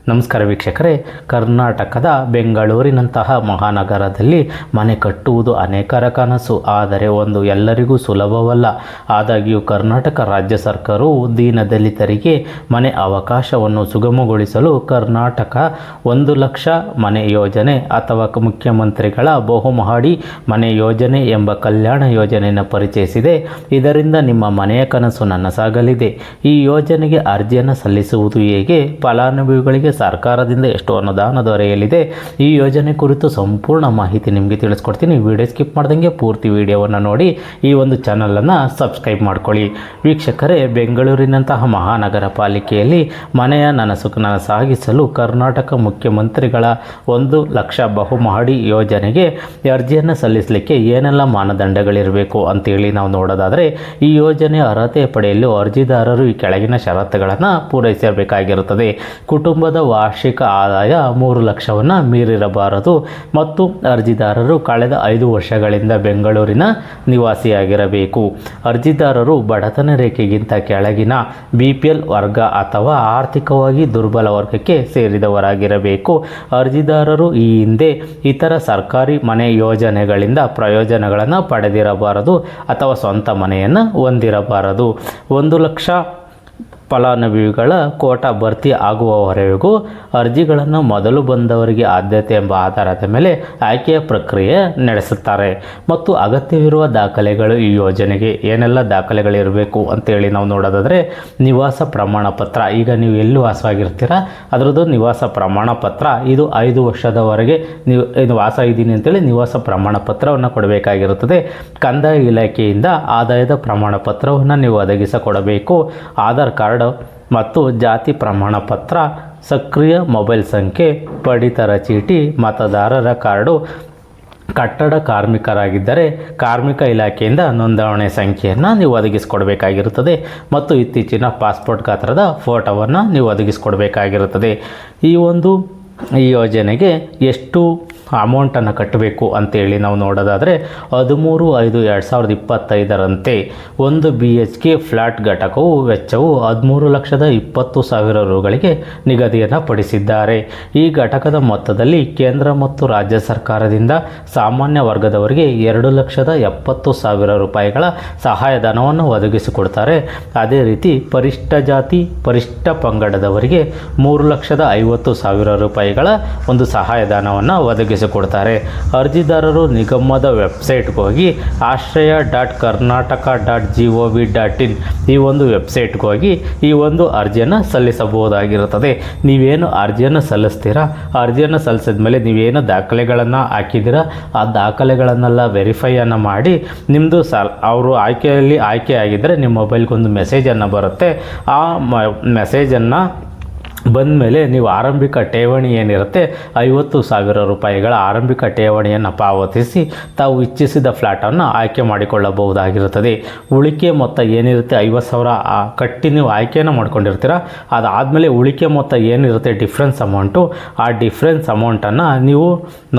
ನಮಸ್ಕಾರ ವೀಕ್ಷಕರೇ, ಕರ್ನಾಟಕದ ಬೆಂಗಳೂರಿನಂತಹ ಮಹಾನಗರದಲ್ಲಿ ಮನೆ ಕಟ್ಟುವುದು ಅನೇಕರ ಕನಸು. ಆದರೆ ಒಂದು ಎಲ್ಲರಿಗೂ ಸುಲಭವಲ್ಲ. ಆದಾಗ್ಯೂ ಕರ್ನಾಟಕ ರಾಜ್ಯ ಸರ್ಕಾರವು ದೀನದಲಿತರಿಗೆ ಮನೆ ಅವಕಾಶವನ್ನು ಸುಗಮಗೊಳಿಸಲು ಕರ್ನಾಟಕ 1 ಲಕ್ಷ ಮನೆ ಯೋಜನೆ ಅಥವಾ ಮುಖ್ಯಮಂತ್ರಿಗಳ ಬಹುಮಹಡಿ ಮನೆ ಯೋಜನೆ ಎಂಬ ಕಲ್ಯಾಣ ಯೋಜನೆಯನ್ನು ಪರಿಚಯಿಸಿದೆ. ಇದರಿಂದ ನಿಮ್ಮ ಮನೆಯ ಕನಸು ನನಸಾಗಲಿದೆ. ಈ ಯೋಜನೆಗೆ ಅರ್ಜಿಯನ್ನು ಸಲ್ಲಿಸುವುದು ಹೇಗೆ, ಫಲಾನುಭವಿಗಳಿಗೆ ಸರ್ಕಾರದಿಂದ ಎಷ್ಟು ಅನುದಾನ ದೊರೆಯಲಿದೆ, ಈ ಯೋಜನೆ ಕುರಿತು ಸಂಪೂರ್ಣ ಮಾಹಿತಿ ನಿಮಗೆ ತಿಳಿಸ್ಕೊಡ್ತೀನಿ. ವಿಡಿಯೋ ಸ್ಕಿಪ್ ಮಾಡ್ದಂಗೆ ಪೂರ್ತಿ ವಿಡಿಯೋವನ್ನು ನೋಡಿ ಈ ಒಂದು ಚಾನಲನ್ನು ಸಬ್ಸ್ಕ್ರೈಬ್ ಮಾಡ್ಕೊಳ್ಳಿ. ವೀಕ್ಷಕರೇ, ಬೆಂಗಳೂರಿನಂತಹ ಮಹಾನಗರ ಪಾಲಿಕೆಯಲ್ಲಿ ಮನೆಯ ನನಸಾಗಿಸಲು ಕರ್ನಾಟಕ ಮುಖ್ಯಮಂತ್ರಿಗಳ 1 ಲಕ್ಷ ಬಹುಮಹಡಿ ಯೋಜನೆಗೆ ಅರ್ಜಿಯನ್ನು ಸಲ್ಲಿಸಲಿಕ್ಕೆ ಏನೆಲ್ಲ ಮಾನದಂಡಗಳಿರಬೇಕು ಅಂತೇಳಿ ನಾವು ನೋಡೋದಾದರೆ, ಈ ಯೋಜನೆಯ ಅರ್ಹತೆ ಪಡೆಯಲು ಅರ್ಜಿದಾರರು ಈ ಕೆಳಗಿನ ಷರತ್ತುಗಳನ್ನು ಪೂರೈಸಬೇಕಾಗಿರುತ್ತದೆ. ಕುಟುಂಬದ ವಾರ್ಷಿಕ ಆದಾಯ 3 ಲಕ್ಷವನ್ನು ಮೀರಿರಬಾರದು ಮತ್ತು ಅರ್ಜಿದಾರರು ಕಳೆದ 5 ವರ್ಷಗಳಿಂದ ಬೆಂಗಳೂರಿನ ನಿವಾಸಿಯಾಗಿರಬೇಕು. ಅರ್ಜಿದಾರರು ಬಡತನ ರೇಖೆಗಿಂತ ಕೆಳಗಿನ BPL ವರ್ಗ ಅಥವಾ ಆರ್ಥಿಕವಾಗಿ ದುರ್ಬಲ ವರ್ಗಕ್ಕೆ ಸೇರಿದವರಾಗಿರಬೇಕು. ಅರ್ಜಿದಾರರು ಈ ಹಿಂದೆ ಇತರ ಸರ್ಕಾರಿ ಮನೆ ಯೋಜನೆಗಳಿಂದ ಪ್ರಯೋಜನಗಳನ್ನು ಪಡೆದಿರಬಾರದು ಅಥವಾ ಸ್ವಂತ ಮನೆಯನ್ನು ಹೊಂದಿರಬಾರದು. 1 ಲಕ್ಷ ಫಲಾನುಭವಿಗಳ ಕೋಟಾ ಭರ್ತಿ ಆಗುವವರೆಗೂ ಅರ್ಜಿಗಳನ್ನು ಮೊದಲು ಬಂದವರಿಗೆ ಆದ್ಯತೆ ಎಂಬ ಆಧಾರದ ಮೇಲೆ ಆಯ್ಕೆಯ ಪ್ರಕ್ರಿಯೆ ನಡೆಸುತ್ತಾರೆ. ಮತ್ತು ಅಗತ್ಯವಿರುವ ದಾಖಲೆಗಳು, ಈ ಯೋಜನೆಗೆ ಏನೆಲ್ಲ ದಾಖಲೆಗಳಿರಬೇಕು ಅಂತೇಳಿ ನಾವು ನೋಡೋದಾದರೆ, ನಿವಾಸ ಪ್ರಮಾಣ ಪತ್ರ. ಈಗ ನೀವು ಎಲ್ಲಿ ವಾಸವಾಗಿರ್ತೀರ ಅದರದ್ದು ನಿವಾಸ ಪ್ರಮಾಣ ಪತ್ರ. ಇದು 5 ವರ್ಷದವರೆಗೆ ನೀವು ಇದು ವಾಸ ಇದ್ದೀನಿ ಅಂತೇಳಿ ನಿವಾಸ ಪ್ರಮಾಣ ಪತ್ರವನ್ನು ಕೊಡಬೇಕಾಗಿರುತ್ತದೆ. ಕಂದಾಯ ಇಲಾಖೆಯಿಂದ ಆದಾಯದ ಪ್ರಮಾಣ ಪತ್ರವನ್ನು ನೀವು ಒದಗಿಸಿಕೊಡಬೇಕು. ಆಧಾರ್ ಕಾರ್ಡ್ ಮತ್ತು ಜಾತಿ ಪ್ರಮಾಣ ಪತ್ರ, ಸಕ್ರಿಯ ಮೊಬೈಲ್ ಸಂಖ್ಯೆ, ಪಡಿತರ ಚೀಟಿ, ಮತದಾರರ ಕಾರ್ಡು. ಕಟ್ಟಡ ಕಾರ್ಮಿಕರಾಗಿದ್ದರೆ ಕಾರ್ಮಿಕ ಇಲಾಖೆಯಿಂದ ನೋಂದಣಿ ಸಂಖ್ಯೆಯನ್ನು ನೀವು ಒದಗಿಸಿಕೊಡಬೇಕಾಗಿರುತ್ತದೆ ಮತ್ತು ಇತ್ತೀಚಿನ ಪಾಸ್ಪೋರ್ಟ್ ಗಾತ್ರದ ಫೋಟೋವನ್ನು ನೀವು ಒದಗಿಸಿಕೊಡಬೇಕಾಗಿರುತ್ತದೆ. ಈ ಯೋಜನೆಗೆ ಎಷ್ಟು ಅಮೌಂಟನ್ನು ಕಟ್ಟಬೇಕು ಅಂತೇಳಿ ನಾವು ನೋಡೋದಾದರೆ, 13/5/2025ರಂತೆ 1 BHK ಫ್ಲ್ಯಾಟ್ ಘಟಕವು ವೆಚ್ಚವು 13,20,000 ರೂಗಳಿಗೆ ನಿಗದಿಯನ್ನು ಪಡಿಸಿದ್ದಾರೆ. ಈ ಘಟಕದ ಮೊತ್ತದಲ್ಲಿ ಕೇಂದ್ರ ಮತ್ತು ರಾಜ್ಯ ಸರ್ಕಾರದಿಂದ ಸಾಮಾನ್ಯ ವರ್ಗದವರಿಗೆ 2,70,000 ರೂಪಾಯಿಗಳ ಸಹಾಯಧನವನ್ನು ಒದಗಿಸಿಕೊಡ್ತಾರೆ. ಅದೇ ರೀತಿ ಪರಿಶಿಷ್ಟ ಜಾತಿ, ಪರಿಶಿಷ್ಟ ಪಂಗಡದವರಿಗೆ 3,50,000 ರೂಪಾಯಿಗಳ ಒಂದು ಸಹಾಯಧನವನ್ನು ಒದಗಿಸಿಕೊಡ್ತಾರೆ. ಅರ್ಜಿದಾರರು ನಿಗಮದ ವೆಬ್ಸೈಟ್ಗೆ ಹೋಗಿ ashray.karnataka.gov.in ಈ ಒಂದು ವೆಬ್ಸೈಟ್ಗೆ ಹೋಗಿ ಈ ಒಂದು ಅರ್ಜಿಯನ್ನು ಸಲ್ಲಿಸಬಹುದಾಗಿರುತ್ತದೆ. ನೀವೇನು ಅರ್ಜಿಯನ್ನು ಸಲ್ಲಿಸ್ತೀರಾ, ಅರ್ಜಿಯನ್ನು ಸಲ್ಲಿಸಿದ ಮೇಲೆ ನೀವೇನು ದಾಖಲೆಗಳನ್ನು ಹಾಕಿದ್ದೀರಾ ಆ ದಾಖಲೆಗಳನ್ನೆಲ್ಲ ವೆರಿಫೈಯನ್ನು ಮಾಡಿ ನಿಮ್ಮದು ಅವರು ಆಯ್ಕೆ ಆಗಿದ್ದರೆ ನಿಮ್ಮ ಮೊಬೈಲ್ಗೊಂದು ಮೆಸೇಜನ್ನು ಬರುತ್ತೆ. ಆ ಮೆಸೇಜನ್ನು ಬಂದ ಮೇಲೆ ನೀವು ಆರಂಭಿಕ ಠೇವಣಿ ಏನಿರುತ್ತೆ 50,000 ರೂಪಾಯಿಗಳ ಆರಂಭಿಕ ಠೇವಣಿಯನ್ನು ಪಾವತಿಸಿ ತಾವು ಇಚ್ಛಿಸಿದ ಫ್ಲ್ಯಾಟನ್ನು ಆಯ್ಕೆ ಮಾಡಿಕೊಳ್ಳಬಹುದಾಗಿರುತ್ತದೆ. ಉಳಿಕೆ ಮೊತ್ತ ಏನಿರುತ್ತೆ 50,000 ಕಟ್ಟಿ ನೀವು ಆಯ್ಕೆಯನ್ನು ಮಾಡ್ಕೊಂಡಿರ್ತೀರ. ಅದಾದಮೇಲೆ ಉಳಿಕೆ ಮೊತ್ತ ಏನಿರುತ್ತೆ ಡಿಫ್ರೆನ್ಸ್ ಅಮೌಂಟು, ಆ ಡಿಫ್ರೆನ್ಸ್ ಅಮೌಂಟನ್ನು ನೀವು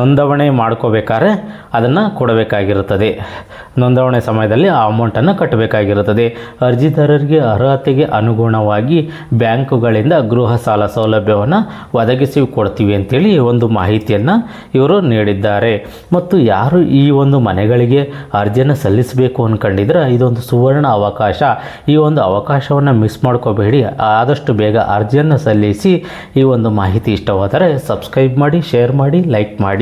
ನೋಂದಣಿ ಮಾಡ್ಕೋಬೇಕಾದ್ರೆ ಅದನ್ನು ಕೊಡಬೇಕಾಗಿರುತ್ತದೆ. ನೋಂದಣಿ ಸಮಯದಲ್ಲಿ ಆ ಅಮೌಂಟನ್ನು ಕಟ್ಟಬೇಕಾಗಿರುತ್ತದೆ. ಅರ್ಜಿದಾರರಿಗೆ ಅರ್ಹತೆಗೆ ಅನುಗುಣವಾಗಿ ಬ್ಯಾಂಕುಗಳಿಂದ ಗೃಹ ಸಾಲ ಸೌಲಭ್ಯವನ್ನು ಒದಗಿಸಿ ಕೊಡ್ತೀವಿ ಅಂತೇಳಿ ಒಂದು ಮಾಹಿತಿಯನ್ನು ಇವರು ನೀಡಿದ್ದಾರೆ. ಮತ್ತು ಯಾರು ಈ ಒಂದು ಮನೆಗಳಿಗೆ ಅರ್ಜಿಯನ್ನು ಸಲ್ಲಿಸಬೇಕು ಅಂದ್ಕೊಂಡಿದ್ರೆ ಇದೊಂದು ಸುವರ್ಣ ಅವಕಾಶ. ಈ ಒಂದು ಅವಕಾಶವನ್ನು ಮಿಸ್ ಮಾಡ್ಕೋಬೇಡಿ. ಆದಷ್ಟು ಬೇಗ ಅರ್ಜಿಯನ್ನು ಸಲ್ಲಿಸಿ. ಈ ಒಂದು ಮಾಹಿತಿ ಇಷ್ಟವಾದರೆ ಸಬ್ಸ್ಕ್ರೈಬ್ ಮಾಡಿ, ಶೇರ್ ಮಾಡಿ, ಲೈಕ್ ಮಾಡಿ.